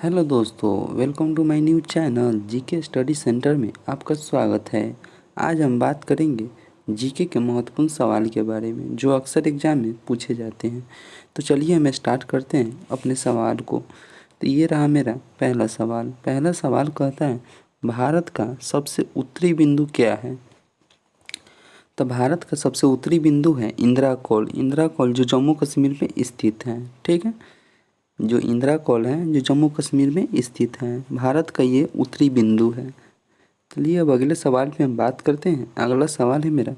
Hello दोस्तों, welcome to my new channel GK study centre में आपका स्वागत है। आज हम बात करेंगे जीके के महत्वपूर्ण सवाल के बारे में जो अक्सर एग्जाम में पूछे जाते हैं। तो चलिए हम स्टार्ट करते हैं अपने सवाल को। तो ये रहा मेरा पहला सवाल। पहला सवाल कहता है, भारत का सबसे उत्तरी बिंदु क्या है? तो भारत का सबसे उत्तरी बिंदु है इंदिरा कॉल। इंदिरा कॉल जो जम्मू कश्मीर में स्थित है। ठीक है, जो इंदिरा कॉल है जो जम्मू कश्मीर में स्थित है, भारत का ये उत्तरी बिंदु है। चलिए अब अगले सवाल पे हम बात करते हैं। अगला सवाल है मेरा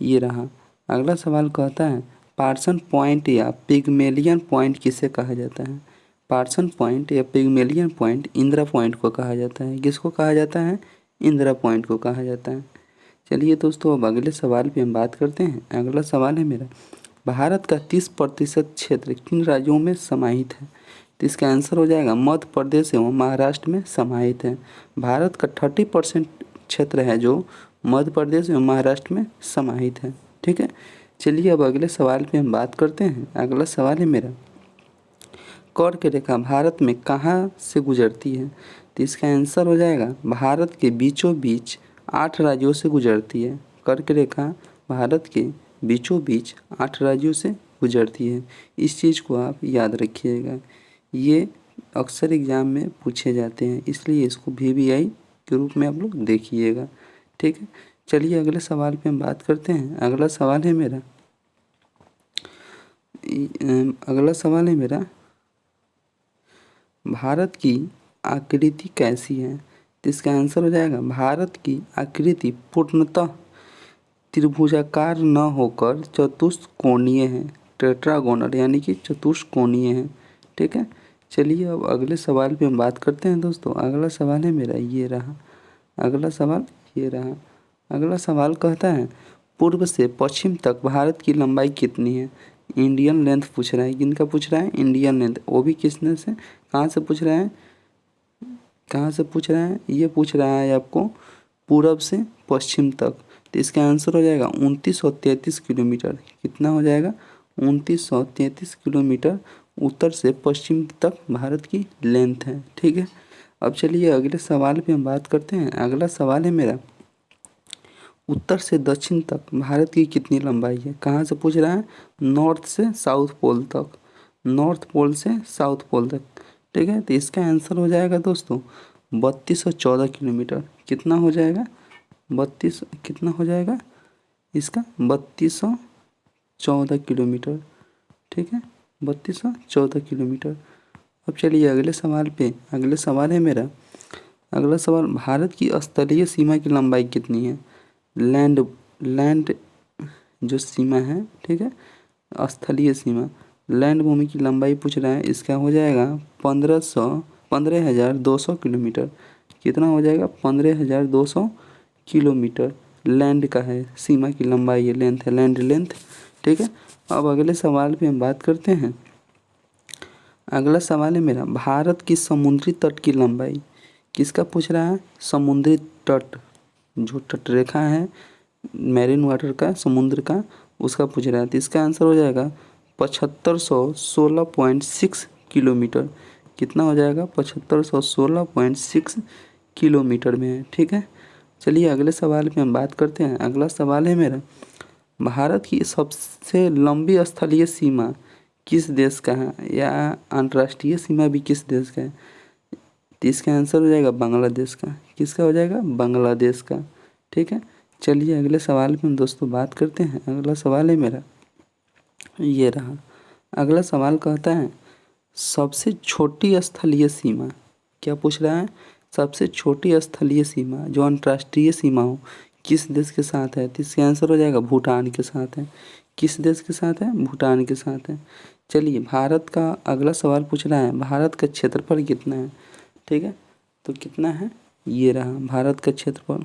ये रहा। अगला सवाल कहता है, पार्सन पॉइंट या पिग्मेलियन पॉइंट किसे कहा जाता है? पार्सन पॉइंट या पिग्मेलियन पॉइंट इंदिरा पॉइंट को कहा जाता है। किसको कहा जाता है? इंदिरा पॉइंट को कहा जाता है। चलिए दोस्तों अब अगले सवाल पे हम बात करते हैं। अगला सवाल है मेरा, भारत का 30% क्षेत्र किन राज्यों में समाहित है? तो इसका आंसर हो जाएगा मध्य प्रदेश एवं महाराष्ट्र में समाहित है। भारत का 30% क्षेत्र है जो मध्य प्रदेश एवं महाराष्ट्र में समाहित है। ठीक है, चलिए अब अगले सवाल पे हम बात करते हैं। अगला सवाल है मेरा, कर्क रेखा भारत में कहाँ से गुजरती है? तो इसका आंसर हो जाएगा भारत के बीचों बीच 8 राज्यों से गुजरती है। कर्क रेखा भारत के बीचों बीच 8 राज्यों से गुजरती है। इस चीज़ को आप याद रखिएगा, ये अक्सर एग्ज़ाम में पूछे जाते हैं, इसलिए इसको वीवीआई के रूप में आप लोग देखिएगा। ठीक है, चलिए अगले सवाल पे हम बात करते हैं। अगला सवाल है मेरा भारत की आकृति कैसी है? तो इसका आंसर हो जाएगा भारत की आकृति पूर्णतः त्रिभुजाकार न होकर चतुष्कोणीय है। टेट्रागोनल यानी कि चतुष्कोणीय है। ठीक है, चलिए अब अगले सवाल पे हम बात करते हैं दोस्तों। अगला सवाल है मेरा ये रहा। अगला सवाल कहता है, पूर्व से पश्चिम तक भारत की लंबाई कितनी है? इंडियन लेंथ पूछ रहा है। किनका पूछ रहा है? Indian length. वो भी किसने से, कहाँ से पूछ रहा है? ये पूछ रहा है आपको पूर्व से पश्चिम तक। तो इसका आंसर हो जाएगा 2933 किलोमीटर। कितना हो जाएगा? 2933 किलोमीटर उत्तर से पश्चिम तक भारत की लेंथ है। ठीक है, अब चलिए अगले सवाल पे हम बात करते हैं। अगला सवाल है मेरा, उत्तर से दक्षिण तक भारत की कितनी लंबाई है? कहाँ से पूछ रहा है? नॉर्थ से साउथ पोल तक। नॉर्थ पोल से साउथ पोल तक। ठीक है, तो इसका आंसर हो जाएगा दोस्तों 3214 किलोमीटर। कितना हो जाएगा? कितना हो जाएगा इसका? 3214 किलोमीटर। ठीक है, 3214 किलोमीटर। अब चलिए अगले सवाल है मेरा। अगला सवाल, भारत की स्थलीय सीमा की लंबाई कितनी है? लैंड जो सीमा है, ठीक है, स्थलीय सीमा लैंड भूमि की लंबाई पूछ रहा है। इसका हो जाएगा 15,200 किलोमीटर। कितना हो जाएगा? 15,200 किलोमीटर लैंड का है, सीमा की लंबाई है, लेंथ है, लैंड लेंथ। ठीक है, अब अगले सवाल पे हम बात करते हैं। अगला सवाल है मेरा, भारत की समुद्री तट की लंबाई। किसका पूछ रहा है? समुद्री तट, जो तट रेखा है मैरीन वाटर का, समुद्र का, उसका पूछ रहा है। तो इसका आंसर हो जाएगा 7516.6 किलोमीटर। कितना हो जाएगा? 7516.6 किलोमीटर में है। ठीक है, चलिए अगले सवाल पे हम बात करते हैं। अगला सवाल है मेरा, भारत की सबसे लंबी स्थलीय सीमा किस देश का है, या अंतर्राष्ट्रीय सीमा भी किस देश का है? तो इसका आंसर हो जाएगा बांग्लादेश का। किसका हो जाएगा? बांग्लादेश का। ठीक है, चलिए अगले सवाल पे हम दोस्तों बात करते हैं। अगला सवाल है मेरा ये रहा। अगला सवाल कहता है, सबसे छोटी स्थलीय सीमा। क्या पूछ रहा है? सबसे छोटी स्थलीय सीमा जो अंतर्राष्ट्रीय सीमा हो किस देश के साथ है? तो इसका आंसर हो जाएगा भूटान के साथ है। किस देश के साथ है? भूटान के साथ है। चलिए भारत का अगला सवाल पूछ रहा है, भारत का क्षेत्रफल कितना है? ठीक है, तो कितना है ये रहा भारत का क्षेत्रफल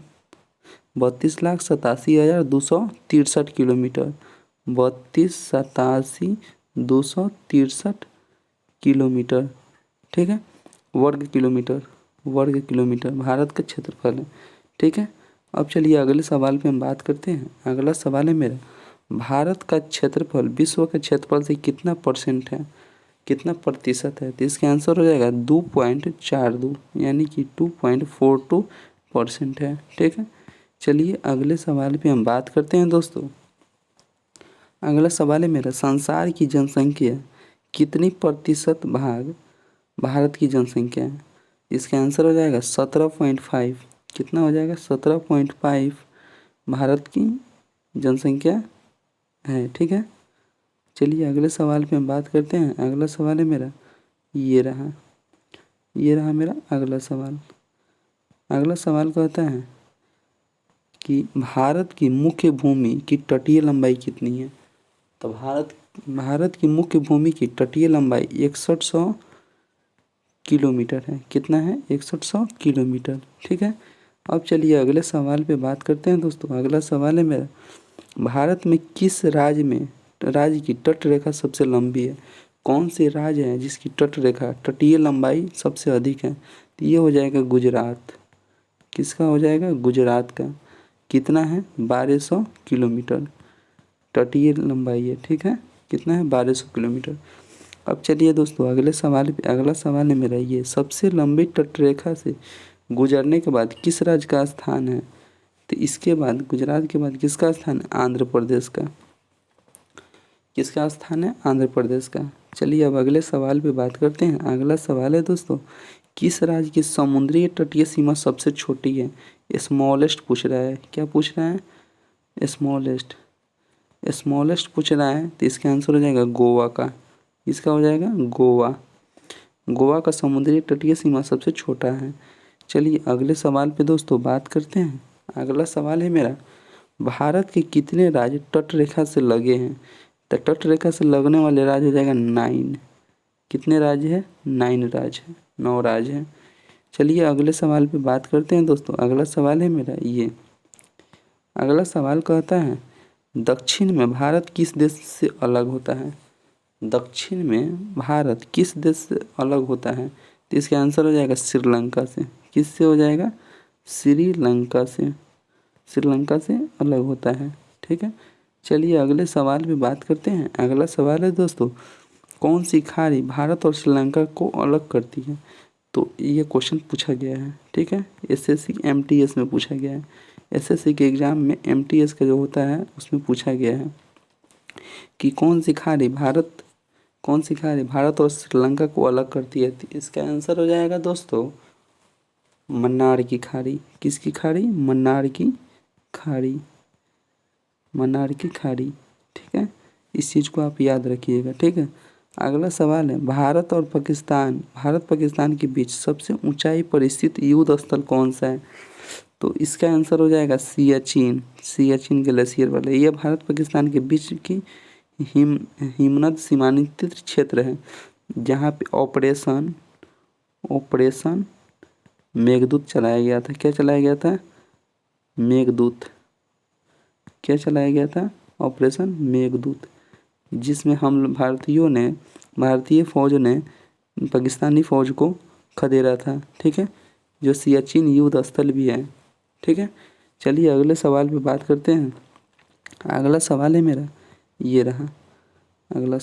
32,87,263 किलोमीटर। 32,87,263 किलोमीटर। ठीक है, वर्ग किलोमीटर भारत का क्षेत्रफल है। ठीक है, अब चलिए अगले सवाल पे हम बात करते हैं। अगला सवाल है मेरा, भारत का क्षेत्रफल विश्व के क्षेत्रफल से कितना परसेंट है? कितना प्रतिशत है, तो इसका आंसर हो जाएगा 2.42 यानी कि 2.42% है। ठीक है, चलिए अगले सवाल पे हम बात करते हैं दोस्तों। अगला सवाल है मेरा, संसार की जनसंख्या कितनी प्रतिशत भाग भारत की जनसंख्या है। इसका आंसर हो जाएगा 17.5। कितना हो जाएगा, 17.5 भारत की जनसंख्या है। ठीक है, चलिए अगले सवाल पे हम बात करते हैं। अगला सवाल है मेरा, ये रहा मेरा अगला सवाल। अगला सवाल कहता है कि भारत की मुख्य भूमि की तटीय लंबाई कितनी है। तो भारत की मुख्य भूमि की तटीय लंबाई 6100 किलोमीटर है। कितना है, 6100 किलोमीटर। ठीक है, अब चलिए अगले सवाल पे बात करते हैं दोस्तों। अगला सवाल है मेरा, भारत में किस राज्य की तट रेखा सबसे लंबी है। कौन से राज्य है जिसकी तट रेखा तटीय लंबाई सबसे अधिक है। तो ये हो जाएगा गुजरात। किसका हो जाएगा, गुजरात का। कितना है, 1200 किलोमीटर तटीय लंबाई है। ठीक है, कितना है, 1200 किलोमीटर। अब चलिए दोस्तों अगले सवाल पे। अगला सवाल है मेरा, ये सबसे लंबी तटरेखा से गुजरने के बाद किस राज्य का स्थान है। तो इसके बाद गुजरात के बाद किसका स्थान है, आंध्र प्रदेश का। किसका स्थान है, आंध्र प्रदेश का। चलिए अब अगले सवाल पे बात करते हैं। अगला सवाल है दोस्तों, किस राज्य की समुद्री तटीय सीमा सबसे छोटी है। स्मॉलेस्ट पूछ रहा है। क्या पूछ रहा है, स्मॉलेस्ट पूछ रहा है। तो इसका आंसर हो जाएगा गोवा का। इसका हो जाएगा गोवा का समुद्री तटीय सीमा सबसे छोटा है। चलिए अगले सवाल पे दोस्तों बात करते हैं। अगला सवाल है मेरा, भारत के कितने राज्य तट रेखा से लगे हैं। तो तट रेखा से लगने वाले राज्य हो जाएगा 9। कितने राज्य है, 9 राज्य है, 9 राज्य है। चलिए अगले सवाल पे बात करते हैं दोस्तों। अगला सवाल है मेरा, ये अगला सवाल कहता है, दक्षिण में भारत किस देश से अलग होता है। दक्षिण में भारत किस देश से अलग होता है। तो इसका आंसर हो जाएगा श्रीलंका से। किससे हो जाएगा, श्रीलंका से अलग होता है। ठीक है, चलिए अगले सवाल पे बात करते हैं। अगला सवाल है दोस्तों, कौन सी खाड़ी भारत और श्रीलंका को अलग करती है। तो ये क्वेश्चन पूछा गया है। ठीक है, एसएससी एमटीएस में पूछा गया है। एसएससी के एग्ज़ाम में एमटीएस का जो होता है उसमें पूछा गया है कि कौन सी खाड़ी भारत और श्रीलंका को अलग करती है। इसका आंसर हो जाएगा दोस्तों मन्नार की खाड़ी। किसकी खाड़ी, मन्नार की खाड़ी। ठीक है, इस चीज़ को आप याद रखिएगा। ठीक है, अगला सवाल है, भारत पाकिस्तान के बीच सबसे ऊंचाई पर स्थित युद्ध स्थल कौन सा है। तो इसका आंसर हो जाएगा सियाचिन ग्लेशियर वाला। यह भारत पाकिस्तान के बीच की हिमनद सीमांत क्षेत्र है जहाँ पे ऑपरेशन मेघदूत चलाया गया था। क्या चलाया गया था, मेघदूत। क्या चलाया गया था, ऑपरेशन मेघदूत, जिसमें हम भारतीय फौज ने पाकिस्तानी फौज को खदेड़ा था। ठीक है, जो सियाचिन युद्ध स्थल भी है। ठीक है, चलिए अगले सवाल पे बात करते हैं। अगला सवाल है मेरा, ये रहा अगला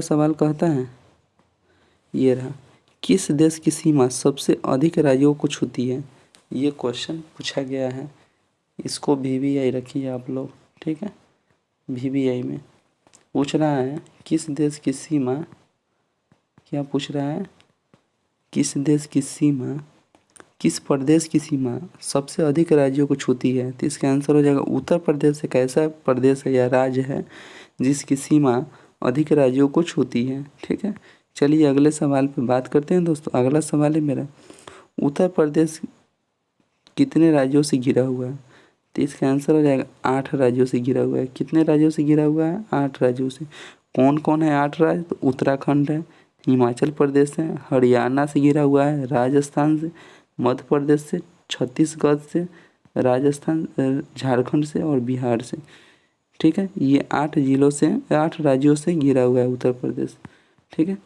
सवाल कहता है, ये रहा, किस देश की सीमा सबसे अधिक राज्यों को छूती है। ये क्वेश्चन पूछा गया है। इसको VVI रखिए आप लोग। ठीक है, VVI में पूछ रहा है किस देश की सीमा, क्या पूछ रहा है, किस प्रदेश की सीमा सबसे अधिक राज्यों को छूती है। तो इसका आंसर हो जाएगा उत्तर प्रदेश। एक ऐसा प्रदेश है या राज्य है जिसकी सीमा अधिक राज्यों को छूती है। ठीक है, चलिए अगले सवाल पे बात करते हैं दोस्तों। अगला सवाल है मेरा, उत्तर प्रदेश कितने राज्यों से घिरा हुआ है। तो इसका आंसर हो जाएगा 8 राज्यों से घिरा हुआ है। कितने राज्यों से घिरा हुआ है, 8 राज्यों से। कौन कौन है 8 राज्य, तो उत्तराखंड है, हिमाचल प्रदेश है, हरियाणा से घिरा हुआ है, राजस्थान से, मध्य प्रदेश से, छत्तीसगढ़ से, राजस्थान, झारखंड से और बिहार से। ठीक है, ये 8 राज्यों से घिरा हुआ है उत्तर प्रदेश। ठीक है,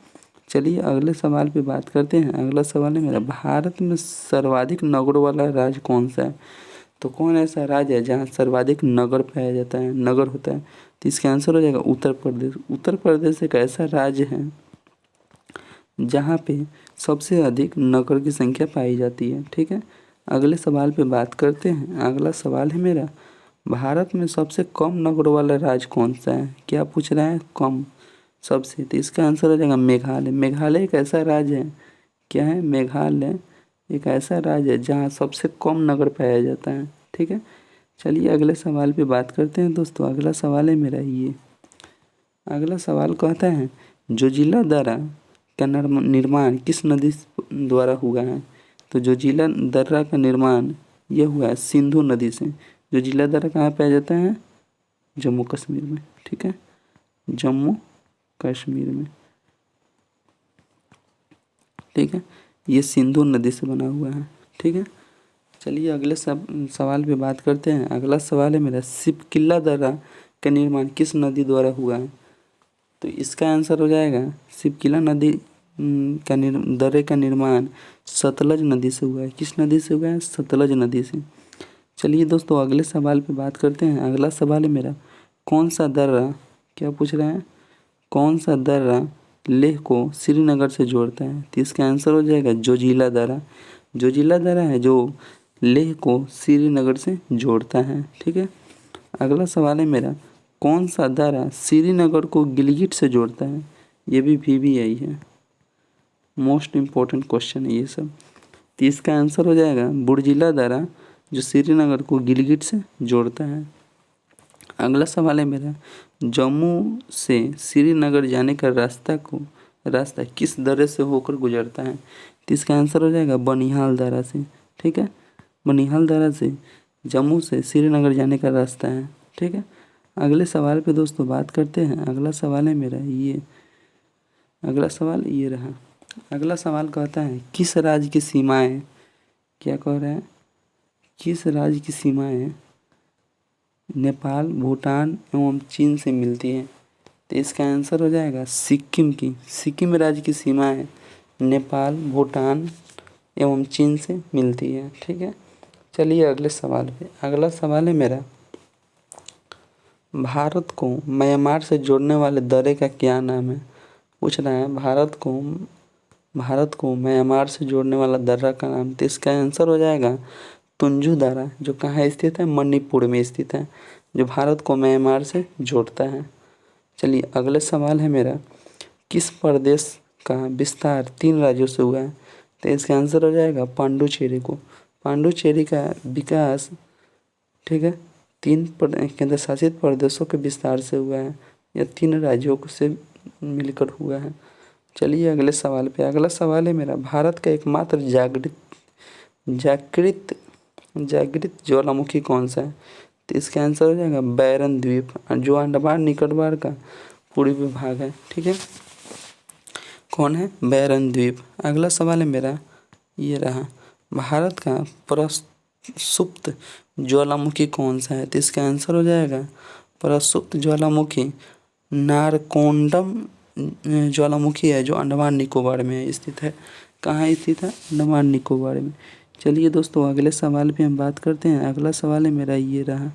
चलिए अगले सवाल पे बात करते हैं। अगला सवाल है मेरा, भारत में सर्वाधिक नगरों वाला राज्य कौन सा है। तो कौन ऐसा राज्य है जहाँ सर्वाधिक नगर पाया जाता है, नगर होता है? तो इसका आंसर हो जाएगा उत्तर प्रदेश। उत्तर प्रदेश एक ऐसा राज्य है जहाँ पे सबसे अधिक नगर की संख्या पाई जाती है। ठीक है, अगले सवाल पे बात करते हैं। अगला सवाल है मेरा, भारत में सबसे कम नगर वाला राज्य कौन सा है? क्या पूछ रहा है? कम सबसे, तो इसका आंसर हो जाएगा मेघालय। मेघालय एक ऐसा राज्य है, क्या है? मेघालय एक ऐसा राज्य है जहाँ सबसे कम नगर पाया जाता है। ठीक है, चलिए अगले सवाल पे बात करते हैं दोस्तों। अगला सवाल है मेरा ये, अगला सवाल कहता है जोजिला दर्रा का निर्माण किस नदी द्वारा हुआ है? तो जोजिला दर्रा का निर्माण यह हुआ है सिंधु नदी से। जोजिला दर्रा कहाँ पाया जाता है? जम्मू कश्मीर में। ठीक है, जम्मू कश्मीर में। ठीक है, ये सिंधु नदी से बना हुआ है। ठीक है, चलिए अगले सवाल पे बात करते हैं। अगला सवाल है मेरा, सिपकिला दर्रा का निर्माण किस नदी द्वारा हुआ है? तो इसका आंसर हो जाएगा सिपकिला नदी का दर्रे का निर्माण सतलज नदी से हुआ है। किस नदी से हुआ है? सतलज नदी से। चलिए दोस्तों अगले सवाल पे बात करते हैं। अगला सवाल है मेरा, कौन सा दर्रा, क्या पूछ रहे हैं? कौन सा दर्रा लेह को श्रीनगर से जोड़ता है? तो इसका आंसर हो जाएगा जोजिला दर्रा। जोजिला दर्रा है जो लेह को श्रीनगर से जोड़ता है। ठीक है, अगला सवाल है मेरा, कौन सा दर्रा श्रीनगर को गिलगित से जोड़ता है? ये भी VVI है, मोस्ट इम्पोर्टेंट क्वेश्चन है ये सब। तो इसका आंसर हो जाएगा बुर्जिला दर्रा जो श्रीनगर को गिलगित से जोड़ता है। अगला सवाल है मेरा, जम्मू से श्रीनगर जाने का रास्ता किस दर्रे से होकर गुजरता है? तो इसका आंसर हो जाएगा बनिहाल दर्रा से। ठीक है, बनिहाल दर्रा से जम्मू से श्रीनगर जाने का रास्ता है। ठीक है, अगले सवाल पे दोस्तों बात करते हैं। अगला सवाल है मेरा ये, अगला सवाल ये रहा। अगला सवाल कहता है किस राज्य की सीमाएं, क्या कह रहा है? किस राज्य की सीमाएं नेपाल, भूटान एवं चीन से मिलती है? तो इसका आंसर हो जाएगा सिक्किम की। सिक्किम राज्य की सीमाएं नेपाल, भूटान एवं चीन से मिलती है। ठीक है, चलिए अगले सवाल पे। अगला सवाल है मेरा, भारत को म्यांमार से जोड़ने वाले दर्रे का क्या नाम है? पूछ रहा है भारत को म्यांमार से जोड़ने वाला दर्रा का नाम। तो इसका आंसर हो जाएगा तुंजू दर्रा, जो कहाँ स्थित है? मणिपुर में स्थित है, जो भारत को म्यांमार से जोड़ता है। चलिए अगले सवाल है मेरा, किस प्रदेश का विस्तार 3 राज्यों से हुआ है? तो इसका आंसर हो जाएगा पांडुचेरी को। पांडुचेरी का विकास, ठीक है, 3 केंद्र शासित प्रदेशों के विस्तार से हुआ है, या 3 राज्यों से मिलकर हुआ है। चलिए अगले सवाल पे। अगला सवाल है मेरा, भारत का एकमात्र जागृत ज्वालामुखी कौन सा है? तो इसका आंसर हो जाएगा बैरन द्वीप, जो अंडमान निकोबार का पूर्वी भाग है। ठीक है, कौन है? बैरन द्वीप। अगला सवाल है मेरा ये रहा, भारत का प्रसुप्त ज्वालामुखी कौन सा है? तो इसका आंसर हो जाएगा प्रसुप्त ज्वालामुखी नारकोंडम ज्वालामुखी है, जो अंडमान निकोबार में स्थित है। कहाँ स्थित है? अंडमान निकोबार में। चलिए दोस्तों अगले सवाल पे हम बात करते हैं। अगला सवाल है मेरा ये रहा,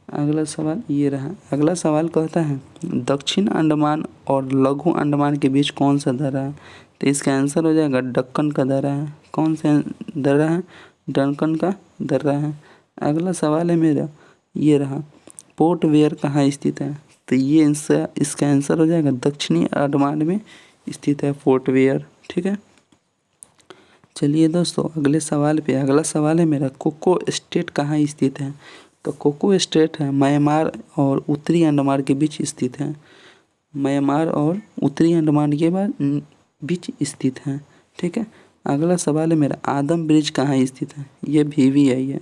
अगला सवाल कहता है दक्षिण अंडमान और लघु अंडमान के बीच कौन सा दर्रा है? तो इसका आंसर हो जाएगा दक्कन का दर्रा है। कौन सा दर्रा है? दक्कन का दर्रा है। अगला सवाल है मेरा ये रहा, पोर्ट वेयर कहाँ स्थित है? तो ये इसका आंसर हो जाएगा दक्षिणी अंडमान में स्थित है पोर्ट वेयर। ठीक है, चलिए दोस्तों अगले सवाल पे। अगला सवाल है मेरा, कोको स्टेट कहाँ स्थित है? तो कोको स्टेट है म्यांमार और उत्तरी अंडमान के बीच स्थित है। म्यांमार और उत्तरी अंडमान के बीच स्थित है। ठीक है, अगला सवाल है मेरा, आदम ब्रिज कहाँ स्थित है? ये VVI है,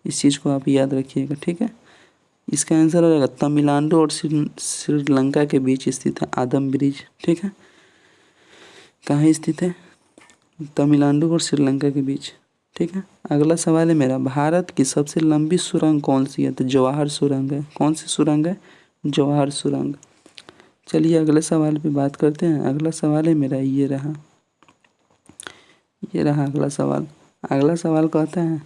इस चीज़ को आप याद रखिएगा। ठीक है, इसका आंसर हो जाएगा तमिलनाडु और श्रीलंका के बीच स्थित है आदम ब्रिज। ठीक है, कहाँ स्थित है? तमिलनाडु और श्रीलंका के बीच। ठीक है, अगला सवाल है मेरा, भारत की सबसे लंबी सुरंग कौन सी है? तो जवाहर सुरंग है। कौन सी सुरंग है? जवाहर सुरंग। चलिए अगले सवाल पे बात करते हैं। अगला सवाल है मेरा ये रहा अगला सवाल कहता है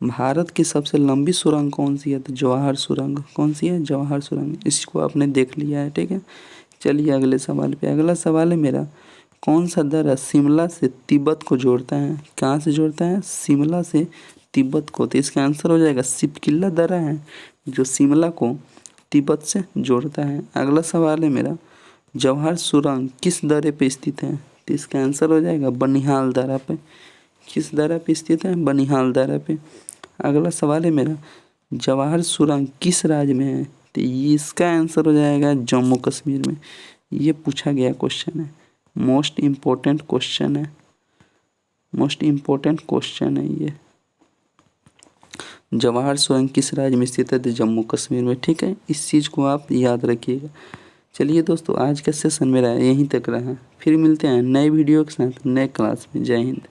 भारत की सबसे लंबी सुरंग कौन सी है? तो जवाहर सुरंग। कौन सी है? जवाहर सुरंग। इसको आपने देख लिया है, ठीक है। चलिए अगले सवाल पे। अगला सवाल है मेरा, कौन सा दर्रा शिमला से तिब्बत को जोड़ता है? कहाँ से जोड़ता है? शिमला से तिब्बत को। तो इसका आंसर हो जाएगा सिपकिल्ला दर्रा है जो शिमला को तिब्बत से जोड़ता है। अगला सवाल है मेरा, जवाहर सुरंग किस दर्रे पे स्थित है? तो इसका आंसर हो जाएगा बनिहाल दर्रा पे। किस दर्रा पे स्थित है? बनिहाल दर्रा पे। अगला सवाल है मेरा, जवाहर सुरंग किस राज्य में है? तो इसका आंसर हो जाएगा जम्मू कश्मीर में। ये पूछा गया क्वेश्चन है, मोस्ट इम्पोर्टेंट क्वेश्चन है, मोस्ट इम्पोर्टेंट क्वेश्चन है ये। जवाहर सुरंग किस राज्य में स्थित है? तो जम्मू कश्मीर में, ठीक है। इस चीज़ को आप याद रखिएगा। चलिए दोस्तों, आज का सेशन मेरा यहीं तक रहा। फिर मिलते हैं नए वीडियो के साथ नए क्लास में। जय हिंद।